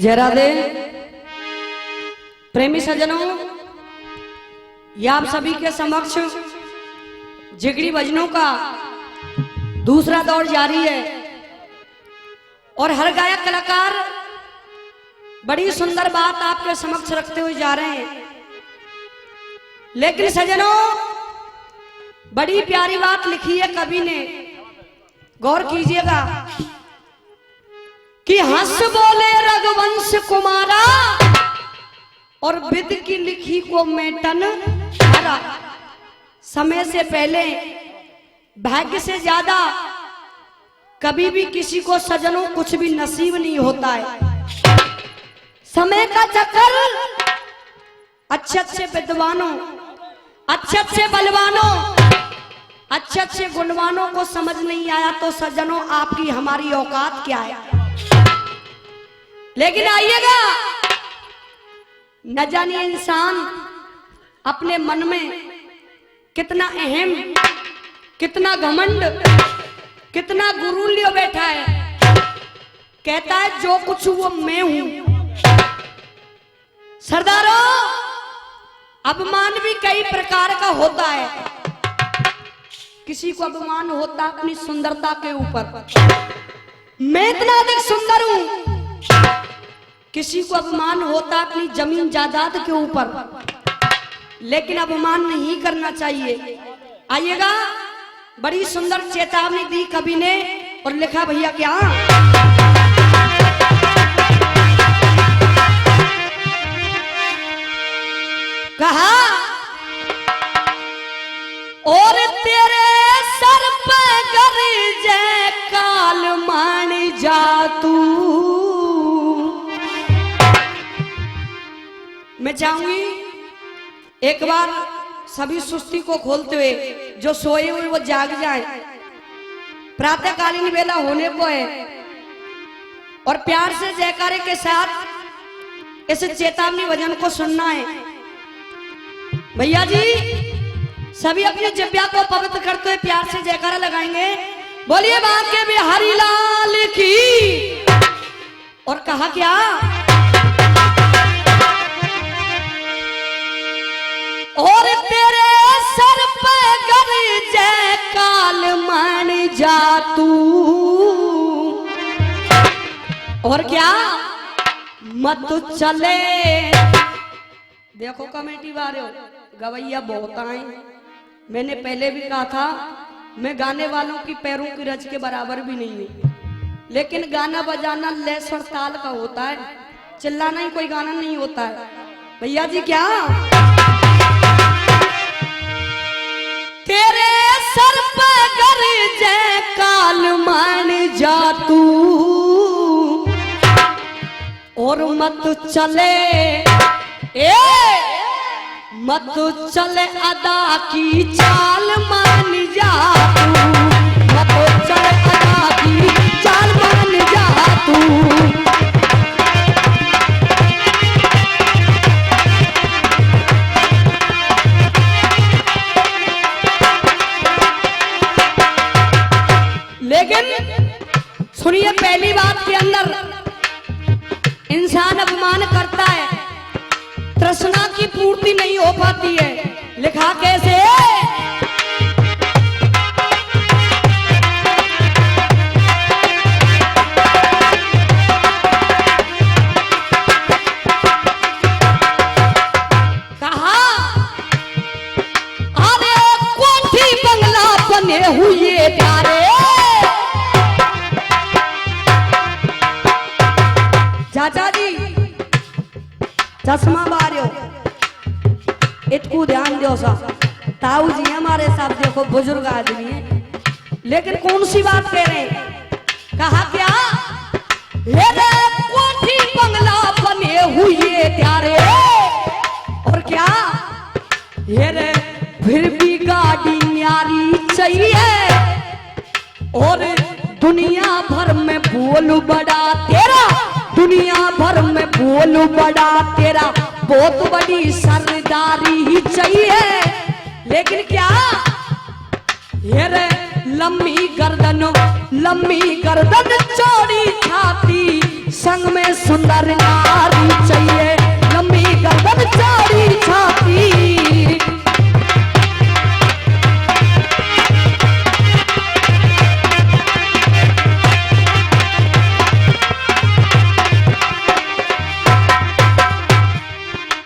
जय राधे। प्रेमी सज्जनों, ये आप सभी के समक्ष जिगरी भजनों का दूसरा दौर जारी है और हर गायक कलाकार बड़ी सुंदर बात आपके समक्ष रखते हुए जा रहे हैं। लेकिन सज्जनों, बड़ी प्यारी बात लिखी है कवि ने, गौर कीजिएगा कि हंस बोले रघुवंश कुमारा और विद की लिखी को मेटन हारा। समय से पहले, भाग्य से ज्यादा कभी भी किसी को सजनों कुछ भी नसीब नहीं होता है। समय का चक्कर अच्छे अच्छे विद्वानों, अच्छे अच्छे बलवानों, अच्छे अच्छे गुणवानों को समझ नहीं आया तो सज्जनों आपकी हमारी औकात क्या है। लेकिन आइएगा, न जानिए इंसान अपने मन में कितना अहम, कितना घमंड, कितना गुरु लियो बैठा है। कहता है जो कुछ वो मैं हूं। सरदारों, अपमान भी कई प्रकार का होता है। किसी को अपमान होता अपनी सुंदरता के ऊपर, मैं इतना अधिक सुंदर हूं। किसी को अपमान होता अपनी जमीन जायदाद के ऊपर, लेकिन अपमान नहीं करना चाहिए। आइएगा, बड़ी सुंदर चेतावनी दी कवि ने और लिखा भैया क्या, कहा और तेरे सर पे गरजे काल मान जा तू। मैं चाहूंगी एक बार सभी सुस्ती को खोलते हुए जो सोए हुए वो जाग जाए। प्रातःकालीन वेला होने को है और प्यार से जयकारे के साथ इस चेतावनी भजन को सुनना है। भैया जी सभी अपनी जिब्या को पवित्र करते हुए प्यार से जयकारा लगाएंगे। बोलिए बांके बिहारी लाल की। और कहा क्या, और तेरे सर पे गरजे काल मान जा तू। और क्या, मत चले। देखो कमेटी वाले गवैया बहुत आए। मैंने पहले भी कहा था मैं गाने वालों की पैरों की रज के बराबर भी नहीं हूं, लेकिन गाना बजाना लय और ताल का होता है, चिल्लाना ही कोई गाना नहीं होता है। भैया जी क्या, तेरे सर पे गरजे काल मान जा तू और मत चले, मत चले अदा की चाल मान जा तू। मत चले अदा की चाल मान जा तू। लेकिन सुनिए, पहली बात के अंदर इंसान अपमान करता है, तृष्णा की पूर्ति नहीं हो पाती है। लिखा कैसे, कहा अरे कोठी बंगला बने हुए प्यारे। चाचा जी चश्मा बारियो, इतकू ध्यान दो सा। ताऊ जी हमारे साथ देखो बुजुर्ग आदमी है, लेकिन कौन सी बात कह रहे हैं। कहा क्या, कोठी बंगला बने हुए प्यारे। और क्या, ये फिर भी गाड़ी न्यारी चाहिए और दुनिया भर में बोल बड़ा तेरा। दुनिया भर में बोल बड़ा तेरा, बहुत बड़ी सरदारी ही चाहिए। लेकिन क्या, ये रे लम्बी गर्दन चौड़ी छाती, संग में सुंदर नारी चाहिए, लंबी गर्दन चौड़ी छाती।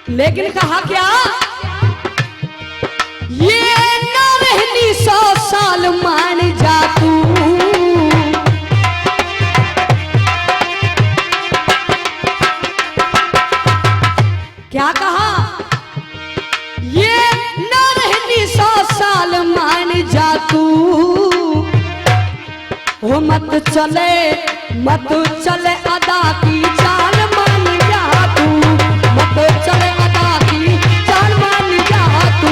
लेकिन कहा क्या, ये ना रहनी 100 साल मान जा तू। क्या कहा, ये ना रहनी 100 साल मान जा तू। वो मत चले अदा की चाल मान जा तू। मत चले अदा की चाल मान जा तू।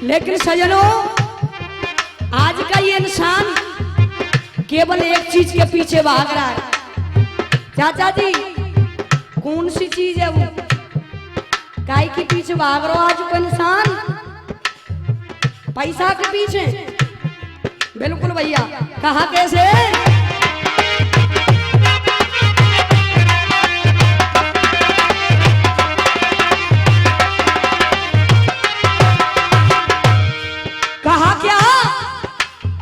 लेकिन सजनों, आज का ये इंसान केवल एक चीज के पीछे भाग रहा है। चाचा जी, कौन सी चीज है वो? काय के पीछे भाग रहा हो आज का इंसान? पैसा के पीछे? बिल्कुल भैया। कहा कैसे? कहा क्या,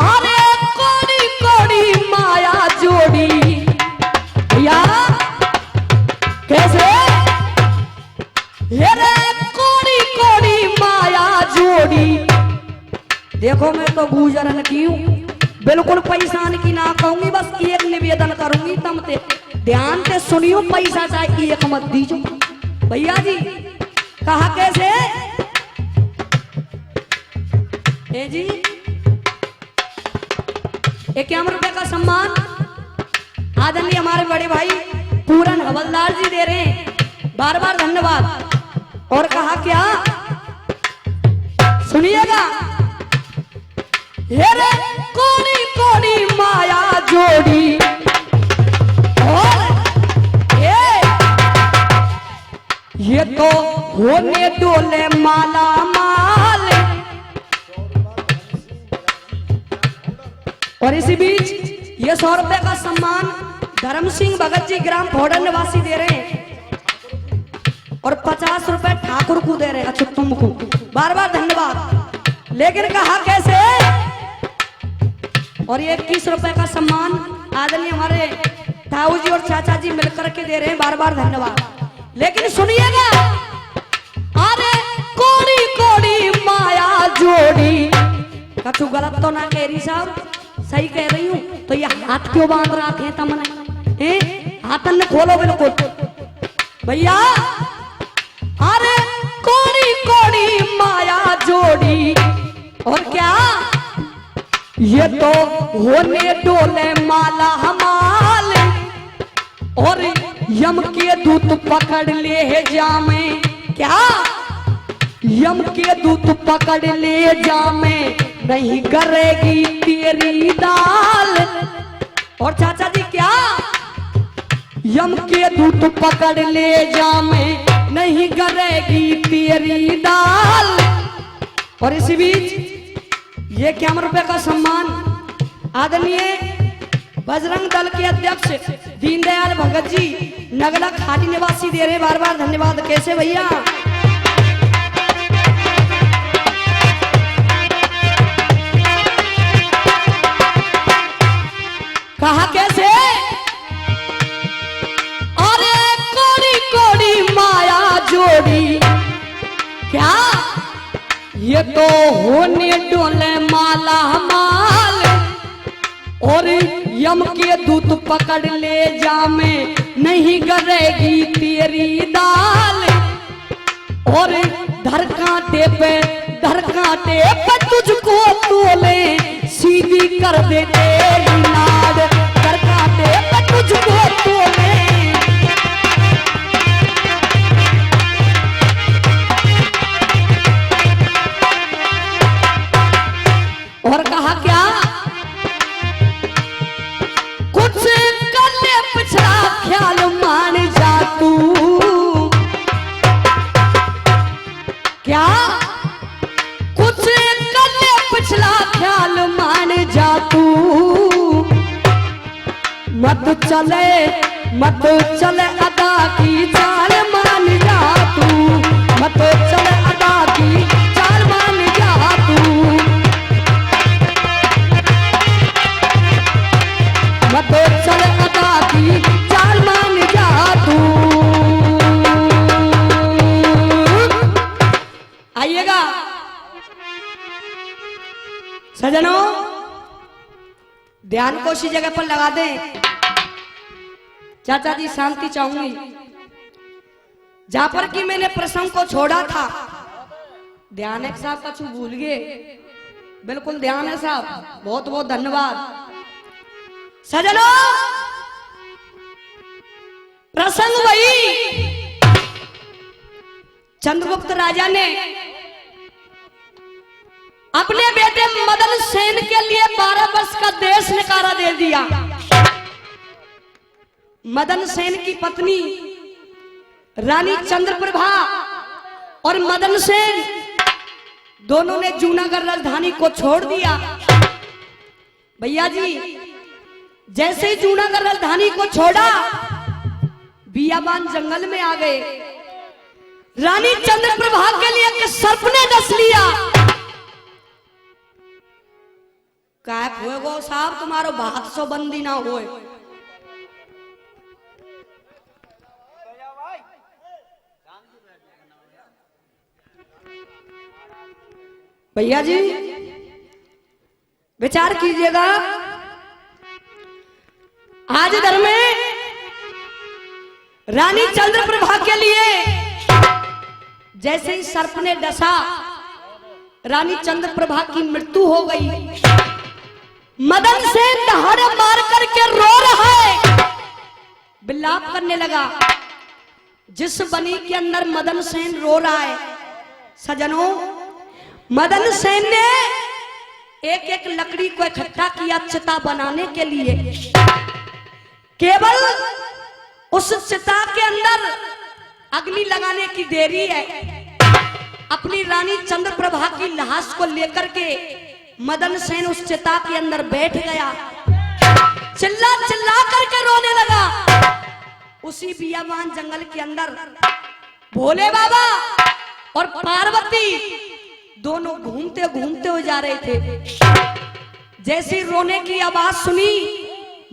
अरे कोड़ी कोड़ी माया जोड़ी। या कैसे? अरे कोड़ी कोड़ी माया जोड़ी। देखो मैं तो गुजरन की हूँ, बिल्कुल पैसा की ना कहूंगी, बस एक निवेदन करूंगी। तुम ते ध्यान से सुनियो, पैसा चाहे एक मत दीजो भैया जी। कहा कैसे? ए जी, 51 रुपए का सम्मान आदरणीय हमारे बड़े भाई पूरन हवलदार जी दे रहे हैं, बार बार धन्यवाद। और कहा क्या, सुनिएगा, रे कोड़ी कोड़ी माया जोड़ी। और ये तो होने डोले माला माल। और इसी बीच ये 100 रुपए का सम्मान धर्म सिंह भगत जी ग्राम फोड़न निवासी दे रहे हैं, और 50 रुपए ठाकुर को दे रहे हैं। अच्छा, तुमको बार बार धन्यवाद। लेकिन कहा कैसे, और ये 21 रुपए का सम्मान आदरणीय हमारे ताऊ जी और चाचा जी मिलकर के दे रहे हैं, बार बार धन्यवाद। लेकिन सुनिएगा, अरे कोड़ी कोड़ी माया जोड़ी। कछु गलत तो ना कह रही साहब, सही कह रही हूँ। तो ये हाथ क्यों बांध रखे तुमने? हाथन ने खोलो बिल्कुल भैया। अरे कोड़ी कोड़ी माया जोड़ी। और क्या, ये तो होने डोले माला हमाल। और यम के दूत पकड़ ले जामे। क्या, यम के दूत पकड़ ले जामे, नहीं करेगी तेरी दाल। और चाचा जी क्या, यम के दूत पकड़ ले जामे, नहीं करेगी तेरी दाल। और इसी बीच ये 51 रुपए का सम्मान आदरणीय बजरंग दल के अध्यक्ष दीनदयाल भगत जी नगला खाटी निवासी दे रहे, बार बार धन्यवाद। कैसे भैया? कहा कैसे, अरे कोड़ी कोड़ी माया जोड़ी। क्या, ये तो होने डोले माला माल। और यम के दूत पकड़ ले जामे, नहीं करेगी तेरी दाल। और धर कांटे पे तुझको तोले, सीधी कर दे तेरी नाड़। धर कांटे पे तुझको तोले। और कहा क्या, कुछ कर ले पिछड़ा ख्याल मान जा तू। क्या, मत चल अदा की चाल मान जा तू, मत चल अदा की चाल मान जा तू, मत चल अदा की चाल मान जा तू। आइएगा सजनों, ध्यान को उसी जगह पर लगा दें। चाचा जी शांति चाहूंगी। जहां पर कि मैंने प्रसंग को छोड़ा था, ध्यान है साहब, कछु भूल गए, बिल्कुल ध्यान है साहब, बहुत बहुत धन्यवाद। सजनों, प्रसंग वही, चंद्रगुप्त राजा ने अपने बेटे मदन सेन के लिए 12 वर्ष का देश निकारा दे दिया। मदन सेन की पत्नी रानी चंद्रप्रभा और मदन सेन दोनों ने जूनागढ़ राजधानी को छोड़ दिया। भैया जी, जैसे ही जूनागढ़ राजधानी को छोड़ा, बियाबान जंगल में आ गए। रानी चंद्रप्रभा के लिए एक सर्प ने डस लिया। क्या हुए साहब, तुम्हारो बात सो बंदी ना होए। भैया जी विचार कीजिएगा, आज इधर में रानी चंद्रप्रभा के लिए जैसे ही सर्प ने डसा, रानी चंद्रप्रभा की मृत्यु हो गई। मदन सेन दहाड़े मार करके रो रहा है, विलाप करने लगा। जिस बनी के अंदर मदन सेन रो रहा है, सजनों, मदन सेन ने एक एक लकड़ी को इकट्ठा किया चिता बनाने के लिए। केवल उस चिता के अंदर अग्नि लगाने की देरी है। अपनी रानी चंद्रप्रभा की लाश को लेकर के मदन सेन उस चिता के अंदर बैठ गया, चिल्ला चिल्ला करके रोने लगा। उसी बियाबान जंगल के अंदर भोले बाबा और पार्वती दोनों घूमते घूमते हो जा रहे थे। जैसे रोने की आवाज सुनी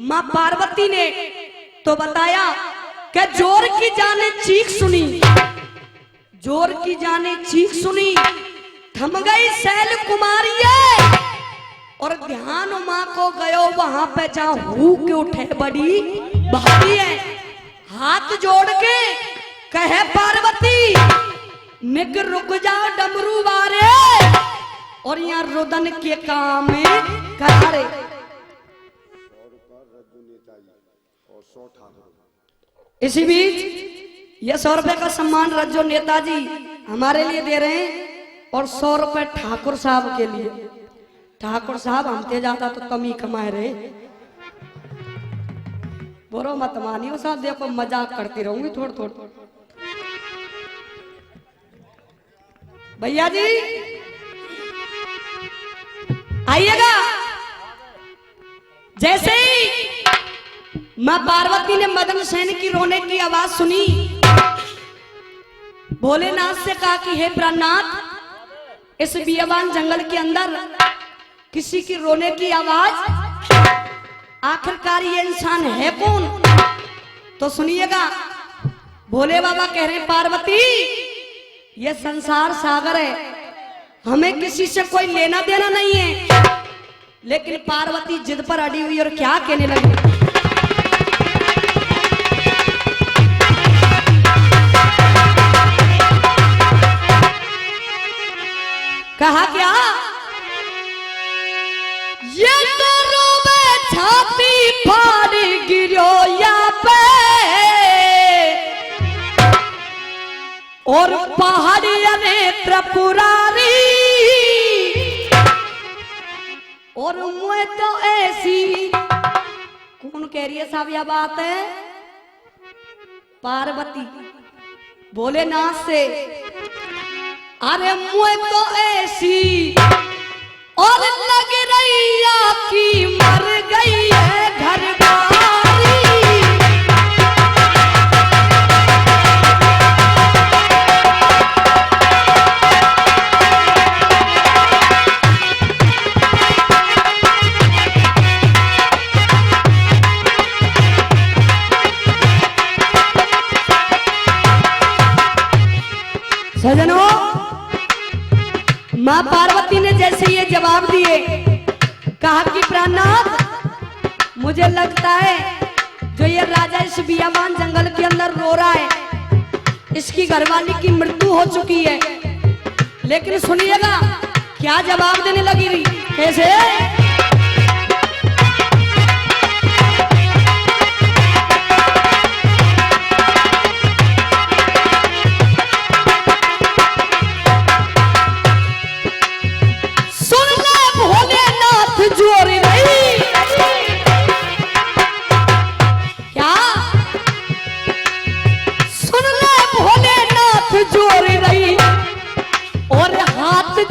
मां पार्वती ने तो बताया कि जोर की जाने चीख सुनी, जोर की जाने चीख सुनी, थम गई शैल कुमारी और ध्यान मां को गयो वहां पे जहां हू के उठे बड़ी भारी है। हाथ जोड़ के कहे पार्वती, निग रुक जाओ डमरू बारे, और यहाँ रुदन के काम में करारे। इसी बीच ये 100 रुपए का सम्मान रज्जो नेताजी हमारे लिए दे रहे हैं, और 100 रुपए ठाकुर साहब के लिए। ठाकुर साहब हमते ज्यादा तो कम ही कमाए रहे। बोलो मत मानियो साहब, देखो मजाक करती रहूंगी थोड़ा थोड़ा। भैया जी आइएगा। जैसे ही मां पार्वती ने मदन सेन की रोने की आवाज सुनी, भोलेनाथ से कहा कि हे प्राणनाथ, इस बियाबान जंगल के अंदर किसी की रोने की आवाज, आखिरकार ये इंसान है कौन? तो सुनिएगा, भोले बाबा कह रहे हैं पार्वती, ये संसार सागर है, हमें किसी से कोई लेना देना नहीं है। लेकिन पार्वती जिद पर अड़ी हुई और क्या कहने लगी, कहा क्या, ये तो रोबे छाती फाड़ गिरो यहाँ पे, और पहाड़ी नेत्र पुरारी, और मुझे तो ऐसी, कौन कह रही है साहब यह बात है? पार्वती भोलेनाथ से, अरे मुझे तो ऐसी और लग रही कि मर गई है घरवाली। सजनों, मां पार्वती ने जैसे ये जवाब दिए, कहा कि प्राणनाथ, मुझे लगता है जो ये राजा इस बियाबान जंगल के अंदर रो रहा है, इसकी घरवाली की मृत्यु हो चुकी है। लेकिन सुनिएगा क्या जवाब देने लगी रही, कैसे?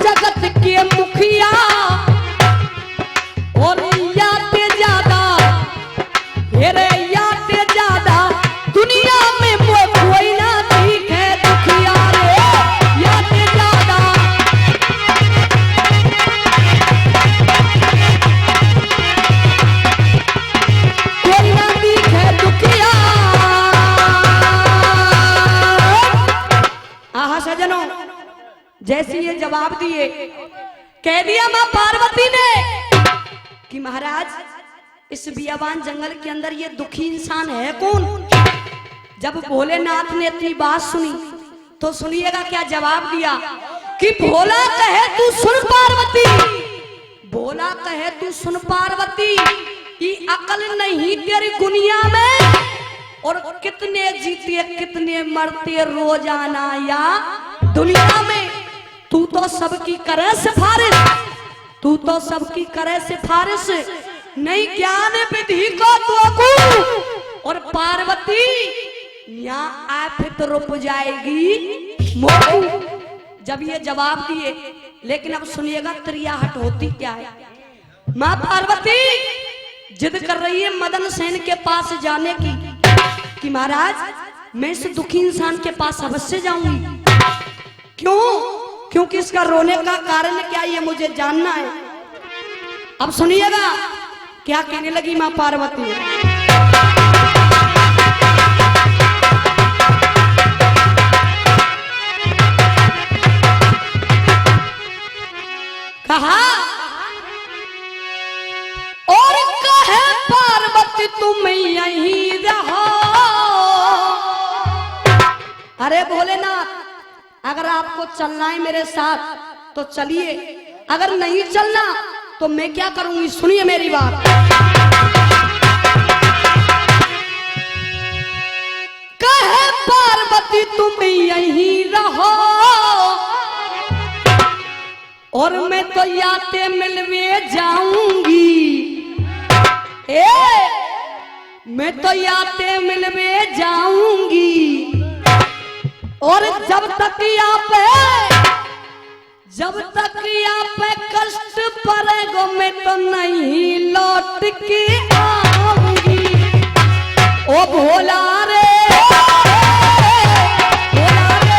जगत के मुखिया और याते ज्यादा, हेरे याते ज्यादा दुनिया में कोई ना दिखे दुखिया रे, याते ज्यादा कोई ना दिखे दुखिया। आहा सजनों, जैसे ये जवाब दिए, कह दिया मां पार्वती ने कि महाराज इस बियाबान जंगल के अंदर ये दुखी इंसान है कौन? जब भोलेनाथ ने इतनी बात सुनी तो सुनिएगा क्या जवाब दिया कि भोला कहे तू सुन पार्वती, भोला कहे तू सुन पार्वती, ये अकल नहीं तेरी दुनिया में, और कितने जीते कितने मरते रोजाना या दुनिया में, तू तो सबकी करे सिफारिश, तू तो सबकी करे सिफारिश, नहीं ज्ञान विधि को तो और पार्वती यहाँ आफित तो रुक जाएगी मोरू। जब ये जवाब दिए, लेकिन अब सुनिएगा त्रियाहट होती क्या है। मां पार्वती जिद कर रही है मदन सेन के पास जाने की कि महाराज मैं इस दुखी इंसान के पास अवश्य जाऊंगी। क्यों? क्योंकि इसका रोने का कारण क्या ये मुझे जानना है। अब सुनिएगा क्या कहने लगी मां पार्वती। कहा और कहे पार्वती तुम यहीं रहो। अरे भोलेनाथ, अगर आपको चलना है मेरे साथ तो चलिए, अगर नहीं चलना तो मैं क्या करूंगी, सुनिए मेरी बात। कहे पार्वती तुम यहीं रहो और मैं तो याते मिलवे जाऊंगी, मैं तो याते मिलवे जाऊंगी, और जब तक यहाँ पे कष्ट पड़ेगा मैं तो नहीं लौट के आऊंगी। ओ भोला रे, भोला रे,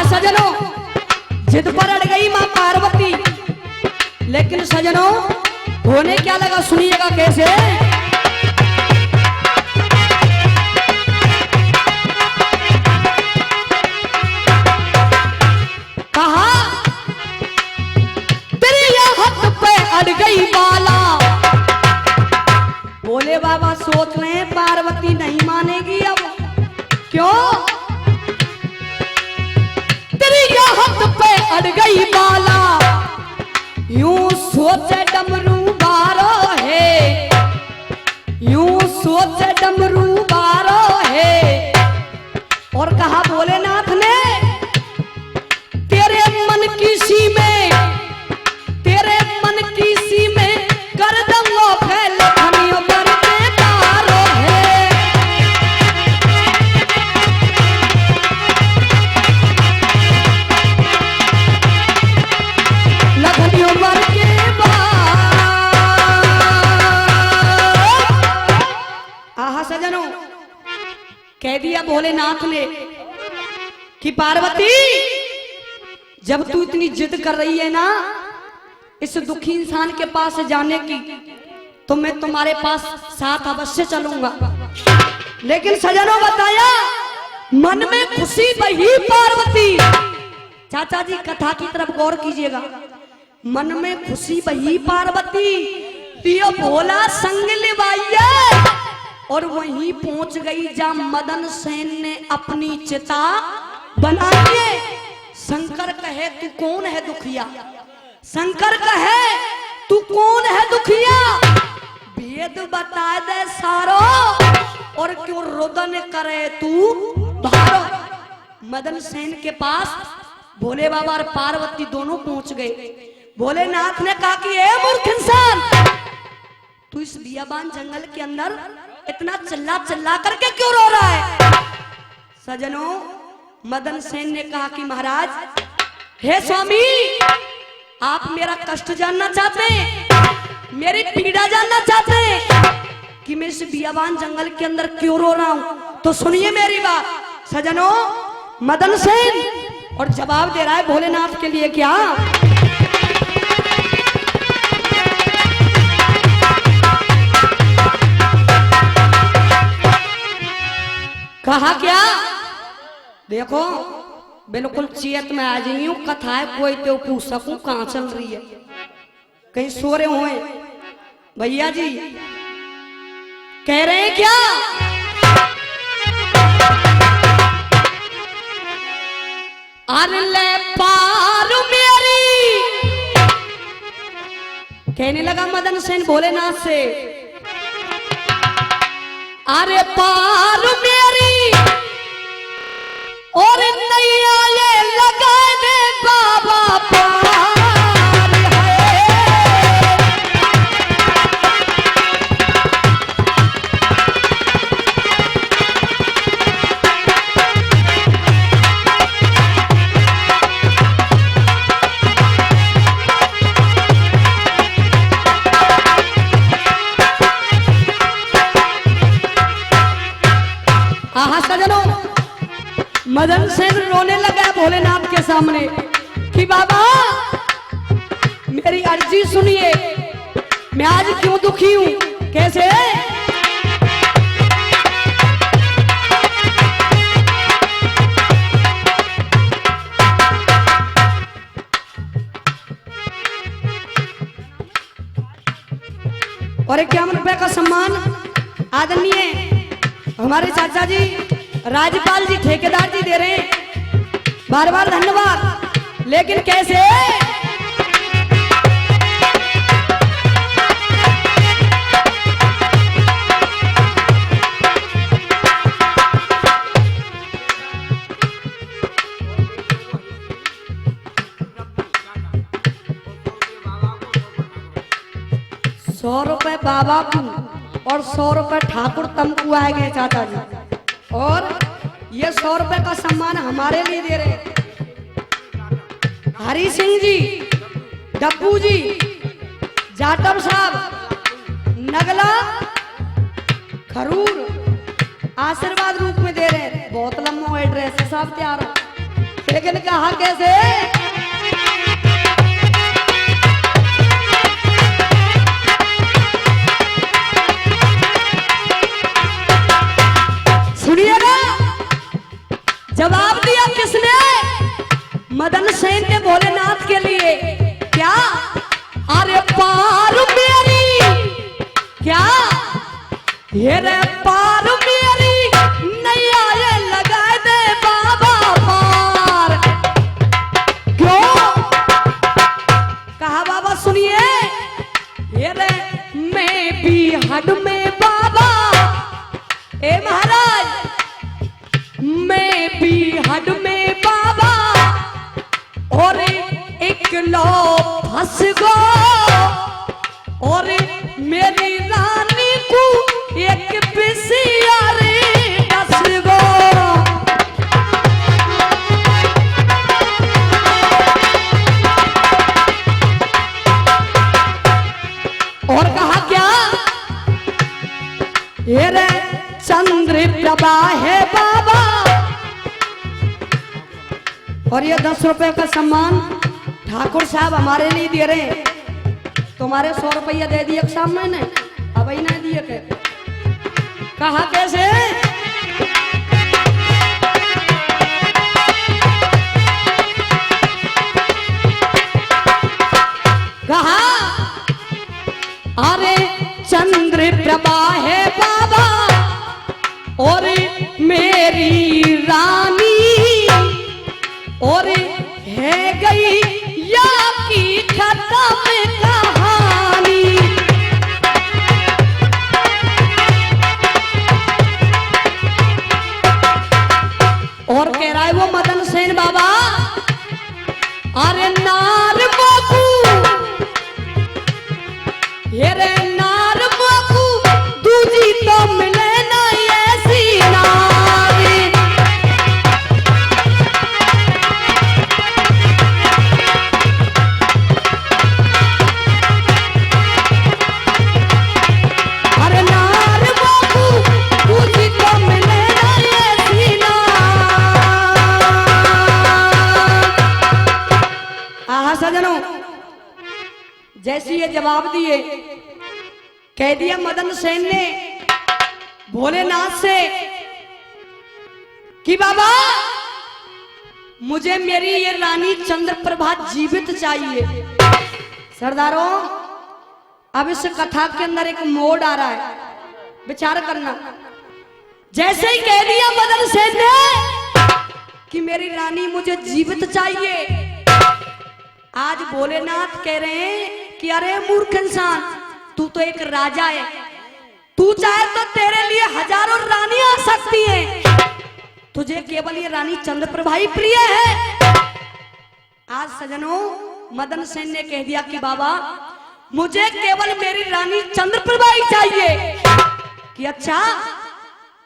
सजनों जिद पर अड़ गई मां पार्वती, लेकिन सजनों होने क्या लगा, सुनिएगा कैसे। कहा तेरी हाथ पे अड़ गई बाला। बोले बाबा सोच रहे हैं पार्वती नहीं मानेगी अब, क्यों? हाथ पे अड़ गई बाला, यूं सोचे डमरू बारो है, यूं सोचे डमरू बारो है। और कहा भोलेनाथ ने तेरे मन की सी में, तेरे मन की सी में कर दूंगा फैल खनियों पर बेकारो है। कह दिया भोलेनाथ ने कि पार्वती, जब तू इतनी जिद कर रही है ना इस दुखी इंसान के पास जाने की, तो मैं तुम्हारे पास साथ अवश्य चलूंगा। लेकिन सजनों बताया, मन में खुशी बही पार्वती। चाचा जी कथा की तरफ गौर कीजिएगा। मन में खुशी बही पार्वती, पियो भोला संग लिवाइए, और वहीं पहुंच गई जहां मदन सेन ने अपनी चिता बनाई है। शंकर कहे तू कौन है दुखिया, शंकर कहे तू कौन है दुखिया, भेद बता दे सारो, और क्यों रोदन करे तू भारो। मदन सेन के पास भोले बाबा और पार्वती दोनों पहुंच गए। भोलेनाथ ने कहा कि ए मूर्ख इंसान, तू इस बियाबान जंगल के अंदर इतना चिल्ला चिल्ला करके क्यों रो रहा है। सजनों, मदन सेन ने कहा कि महाराज, हे स्वामी, आप मेरा कष्ट जानना चाहते हैं, मेरी पीड़ा जानना चाहते हैं कि मैं इस बियाबान जंगल के अंदर क्यों रो रहा हूं, तो सुनिए मेरी बात। सजनों, मदन सेन और जवाब दे रहा है भोलेनाथ के लिए। क्या कहा? क्या देखो, बिल्कुल चियत में आ जाइए, कथा है कोई तो पूछ सकूं कहां चल रही है, कहीं सो रहे हुए भैया जी। कह रहे हैं क्या? अरे ले पार मेरी, कहने लगा मदन सेन भोलेनाथ से, अरे पार मेरी और नैया ये लगा दे बाबा पार है। आहा सजनों, मदन सेन रोने लगा भोलेनाथ के सामने कि बाबा मेरी अर्जी सुनिए, मैं आज क्यों दुखी हूं। कैसे? और 51 रुपए का सम्मान आदरणीय हमारे चाचा जी राजपाल जी ठेकेदार जी दे रहे हैं, बार बार धन्यवाद। लेकिन कैसे? ₹100 बाबा को और ₹100 ठाकुर तमकू आएंगे चाचा जी, और ये ₹100 का सम्मान हमारे लिए दे रहे हैं हरी सिंह जी, डब्बू जी, जाटव साहब, नगला, खरूर, आशीर्वाद रूप में दे रहे हैं। बहुत लंबा एड्रेस है साहब तैयार, लेकिन कहा कैसे? सुनिएगा, जवाब दिया किसने? मदन सेन ने भोलेनाथ के लिए। क्या? अरे पार मेरी, क्या ये रे पार मेरी नैया ये लगा दे बाबा पार। क्यों? कहा बाबा सुनिए, ये रे मैं भी हड में बाबा, ए महाराज मैं भी हड में बाबा, और एक लो फंस गो, और मेरी रानी को एक पिसियारी डस गो। और कहा क्या? ये रे चंद्र प्रभा है बाबा। और ये 10 रुपए का सम्मान ठाकुर साहब हमारे लिए दे रहे हैं। तुम्हारे 100 रुपया दे दिए सामने ने, अब ही नहीं दिए के कहा कैसे? कहा अरे चंद्र प्रभा है बाबा और मेरी रानी और है गई या की खत्म कहानी। और कह रहा है वो मदन सेन बाबा, अरे नार बाबू ये रे नार बाबू दूजी तो मिले ना ऐसी नारी। अरे नार बाबू दूजी तो मिले ना ऐसी नारी। आहा सजनों, जैसी ये जवाब दिए कह दिया मदन सेन ने भोलेनाथ से कि बाबा मुझे मेरी ये रानी चंद्रप्रभा जीवित चाहिए। सरदारों, अब इस कथा के अंदर एक मोड़ आ रहा है, विचार करना। जैसे ही कह दिया मदन सेन ने कि मेरी रानी मुझे जीवित चाहिए, आज भोलेनाथ कह रहे हैं कि अरे मूर्ख इंसान, तू तो एक राजा है, तू चाहे तो तेरे लिए हजारों रानियां आ सकती हैं, तुझे केवल ये रानी चंद्रप्रभा ही प्रिय है। आज सजनों, मदन सेन ने कह दिया कि बाबा मुझे केवल मेरी रानी चंद्रप्रभा ही चाहिए। कि अच्छा,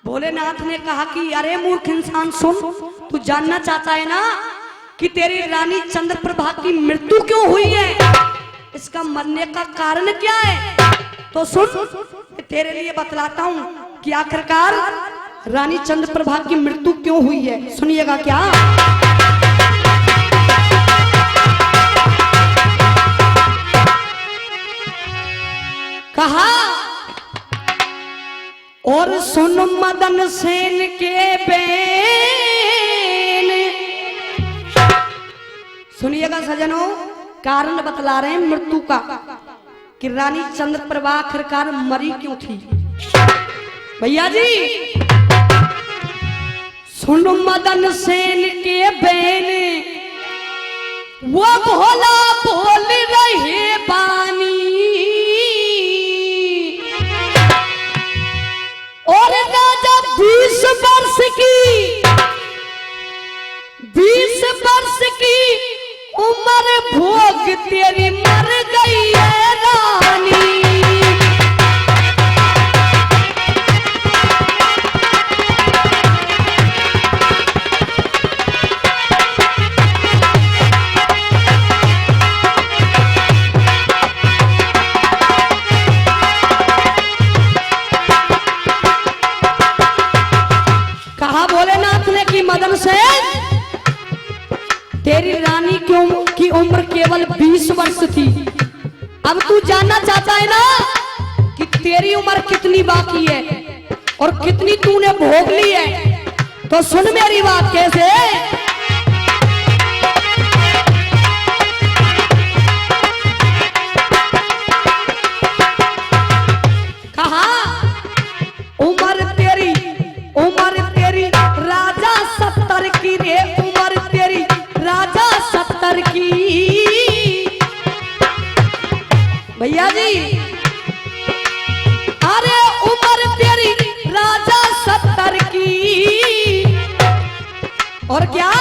भोलेनाथ ने कहा कि अरे मूर्ख इंसान सुन, तू जानना चाहता है ना कि तेरी रानी चंद्रप्रभा की मृत्यु क्यों हुई है, इसका मरने का कारण क्या है? तो सुन, तेरे लिए बतलाता हूं कि आखिरकार रानी चंद्रप्रभा की मृत्यु क्यों हुई है। सुनिएगा क्या? कहा और सुन मदन सेन के बेन। सुनिएगा सजनों, कारण बतला रहे हैं मृत्यु का कि रानी चंद्रप्रभा आखिरकार मरी क्यों थी। भैया जी सुन मदन सेन के बेन, वो भोला बोल रहे बानी और राजा 20 वर्ष की 20 वर्ष की उम्र भोग तेरी मर गई है रानी। कहा भोलेनाथ ने कि मदन सेन, तेरी रानी की उम्र केवल 20 वर्ष थी। अब तू जानना चाहता है ना कि तेरी उम्र कितनी बाकी है और कितनी तूने भोग ली है, तो सुन मेरी बात कैसे। कहा उम्र तेरी राजा 70 की रे, उम्र तेरी राजा 70 की। भैया जी अरे उम्र तेरी राजा 70 की और क्या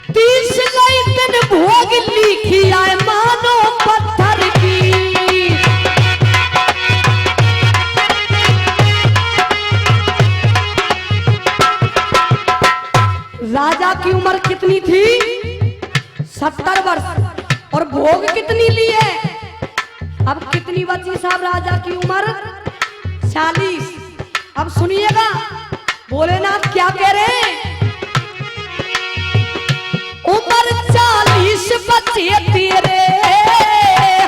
30 गई दिन भोग लिखी आए मानो पत्थर की। राजा की उम्र कितनी थी? 70 वर्ष। और भोग कितनी ली है? अब कितनी बची साहब राजा की उम्र? 40। अब सुनिएगा भोलेनाथ क्या कह रहे हैं। उम्र 40 बच्चे तेरे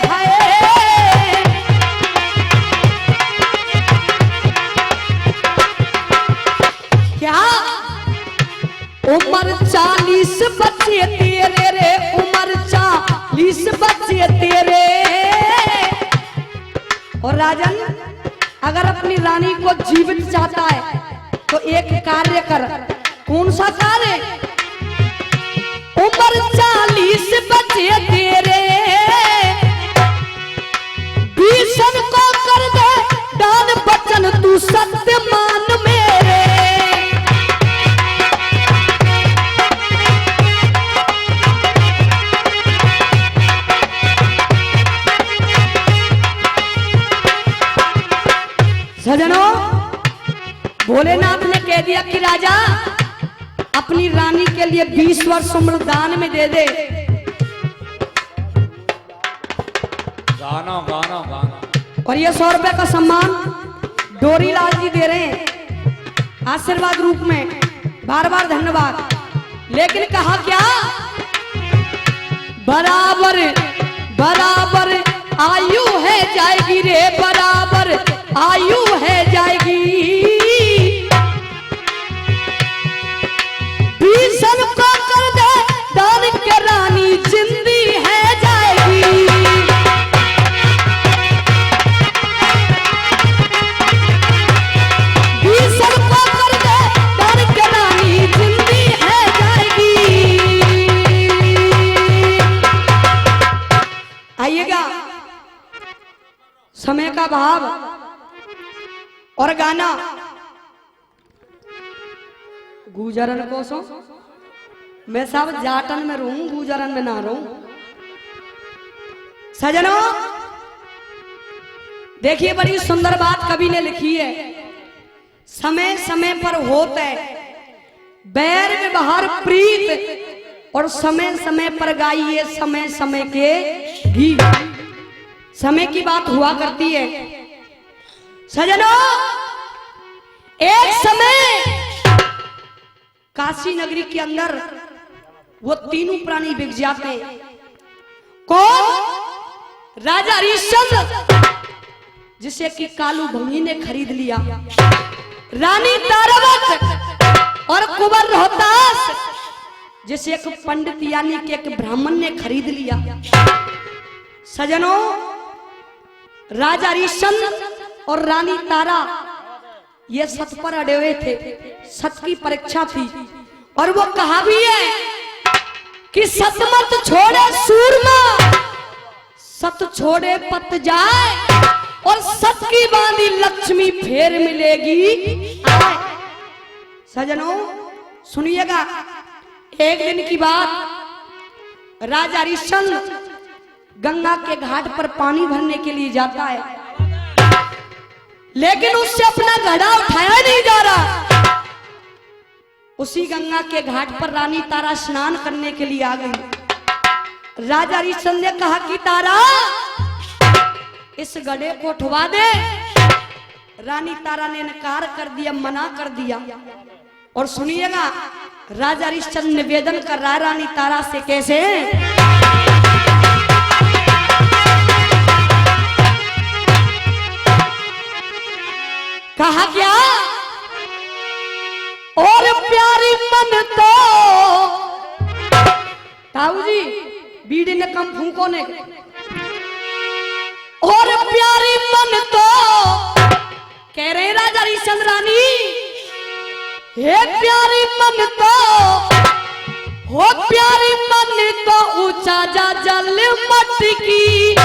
है, क्या उम्र 40 बच्चे तेरे रे, उम्र 40 बच्चे तेरे। और राजन अगर अपनी रानी को जीवित चाहता है तो एक कार्य कर। कौन सा कार्य? उम्र 40 बच्चे तेरे, भीषण को कर दे दान बचन तू सत्य मान मेरे। सजनों, भोलेनाथ ने कह दिया कि राजा अपनी रानी के लिए 20 वर्ष उम्र दान में दे दे। गाना गाना गाना। और ये 100 रुपए का सम्मान डोरीलाल जी दे रहे हैं आशीर्वाद रूप में, बार बार धन्यवाद। लेकिन कहा क्या? बराबर बराबर आयु है जाएगी रे, बराबर आयु है जाएगी, भीषण को कर दे दान के रानी जिंदी है जाएगी। भीषण को कर दे दान के रानी जिंदी है जाएगी। आइएगा, समय का भाव और गाना गुजरन को सो मैं सब जाटन में रहूं, गुजरन में ना रहूं। सजनों देखिए बड़ी सुंदर बात कवि ने लिखी है। समय समय पर होता है बैर व्यवहार प्रीत, और समय समय पर गाइए समय समय के गीत। समय की बात हुआ करती है। सजनों एक समय काशी नगरी के अंदर वो तीनों प्राणी बिक जाते हैं। कौन? राजा हरिश्चंद्र, जिसे कि कालू भंगी ने खरीद लिया, रानी तारावत और कुंवर रोहतास, जिसे एक पंडित यानी कि एक ब्राह्मण ने खरीद लिया। सजनों राजा हरिश्चंद्र और रानी तारा ये सत पर अड़े हुए थे, सत की परीक्षा थी। और वो कहा भी है कि सत मत छोड़े सूरमा, सत छोड़े पत जाए, और सत की बांधी लक्ष्मी फेर मिलेगी आए। सजनों सुनिएगा, एक दिन की बात, राजा हरिश्चंद्र गंगा के घाट पर पानी भरने के लिए जाता है, लेकिन उससे अपना घड़ा उठाया नहीं जा रहा। उसी गंगा के घाट पर रानी तारा स्नान करने के लिए आ गई। राजा हरिश्चंद्र ने कहा कि तारा इस घड़े को उठवा दे। रानी तारा ने इनकार कर दिया, मना कर दिया। और सुनिएगा राजा हरिश्चंद्र निवेदन कर रहा है रानी तारा से, कैसे? कहा क्या? और प्यारी मन तो ताऊ जी बीड़ी ने कम फूको ने, और प्यारी मन तो कह रहे राजा हरिश्चंद्र रानी, हे प्यारी मन तो हो, प्यारी मन तो ऊंचा जा जल मटकी,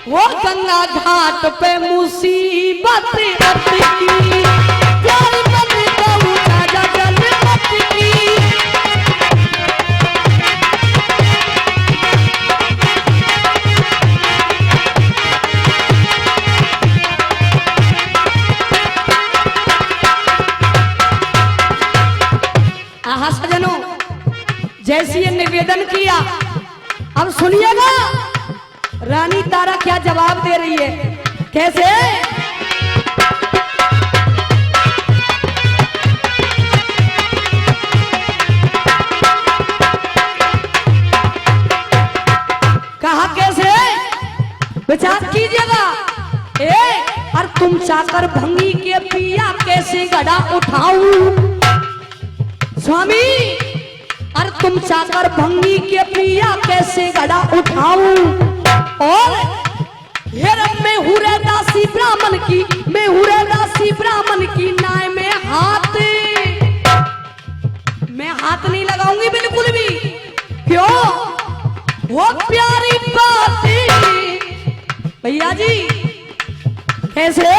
हो गंगा घाट पे मुसीबत अटकी, प्यारी मन तो ऊंचा जा जल मटकी। आहा सजनों, जैसी ये निवेदन किया, अब सुनिएगा रानी तारा क्या जवाब दे रही है, कैसे? भंगी के पिया कैसे गड़ा उठाऊं स्वामी, अरे तुम चाकर भंगी के पिया कैसे गड़ा उठाऊं। और मैं हुरे दासी ब्राह्मण की, मैं हुरे दासी ब्राह्मण की नाय में हाथ, मैं हाथ नहीं लगाऊंगी बिल्कुल भी। क्यों? वो प्यारी बात भैया जी कैसे?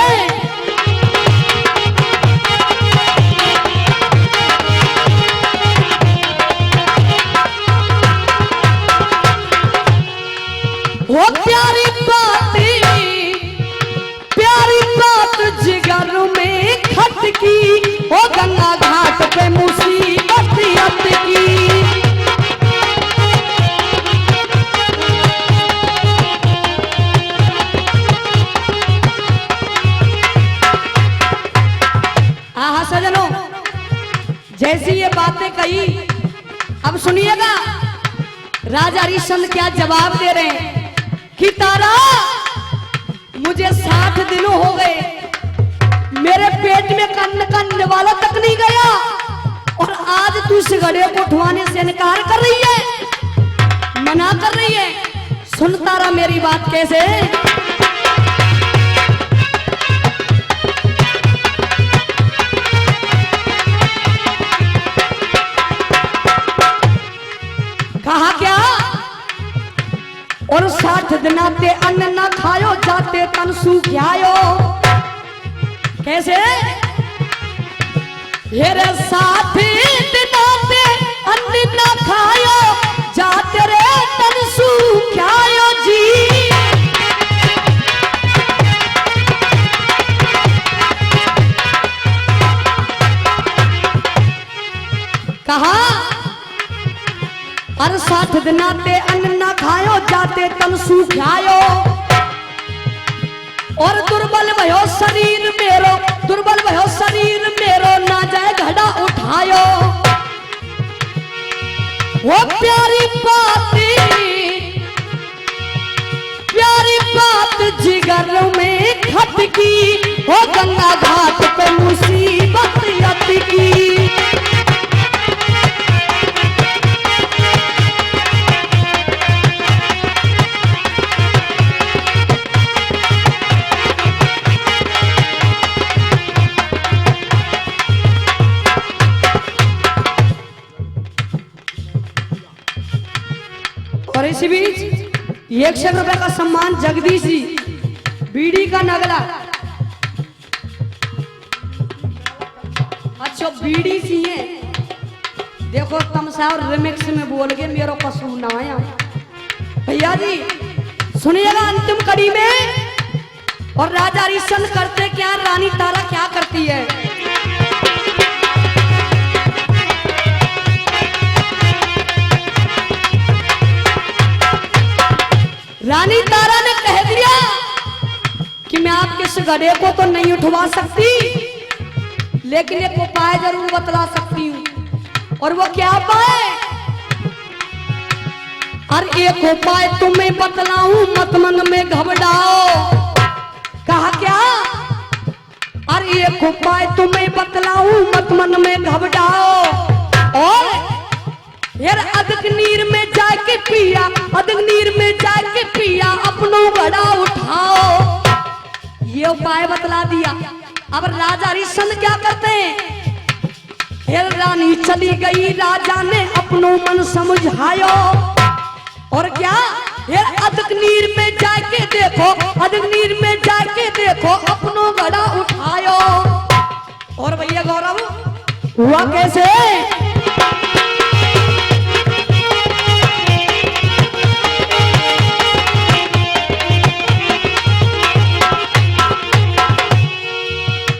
वो प्यारी बात जिगर में खटकी, वो गंगा घाट पे मुसीबत की। हाँ सजनों, जैसी ये बातें कही, अब सुनिएगा राजा हरिश्चंद्र क्या जवाब दे रहे हैं कि तारा मुझे 60 दिन हो गए, मेरे पेट में कन्न का निवाला तक नहीं गया, और आज तू इस घड़े को उठवाने से इनकार कर रही है, मना कर रही है। सुन तारा मेरी बात कैसे? कहा क्या? और 60 दिना ते अन्न न खायो, जाते तन सूख्यायो। कैसे? हेरे 60 दिना ते अन्न न खायो, जाते रे तन सूख्यायो जी। कहा? हर 60 दिना ते अन्न न खायो, जाते तन सूख्यायो। और दुर्बल भयो शरीर मेरो, दुर्बल भयो शरीर मेरो, ना जाए घड़ा उठायो। वो प्यारी बात जिगर में खटकी, वो गंगा घाट पे मुसीबत अटकी। और इस बीच 100 रुपए का सम्मान जगदीश जी, बीड़ी का नगला। अच्छा बीड़ी सी है, देखो तमसा और रिमिक्स में बोल के मेरा कसूर ना आया। भैया जी सुनिएगा अंतिम कड़ी में। और राजा हरिश्चंद्र करते क्या, रानी तारा क्या करती है? रानी तारा ने कह दिया कि मैं आपके इस गधे को तो नहीं उठवा सकती, लेकिन एक उपाय जरूर बतला सकती हूँ। और वो क्या उपाय? और एक उपाय तुम्हें बतलाऊं, मत मन में घबराओ। कहा क्या? और एक उपाय तुम्हें बतलाऊं, मत मन में घबराओ। और यार अधिक नीर में जाके पिया, अधिक नीर में जाके पिया, अपनों घड़ा उठाओ। ये उपाय बतला दिया। अब राजा हरिश्चंद्र क्या करते हैं? फिर रानी चली गई, राजा ने अपनों मन समझायो। और क्या? यार अधिक नीर में जाके देखो, अधिक नीर में जाके देखो, अपनों घड़ा उठायो। और भैया गौरव हुआ कैसे?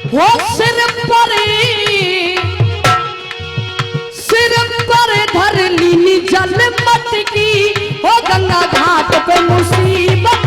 वो सिर पर धर लीनी जल मत की, वो गंगा घाट पे मुसीबत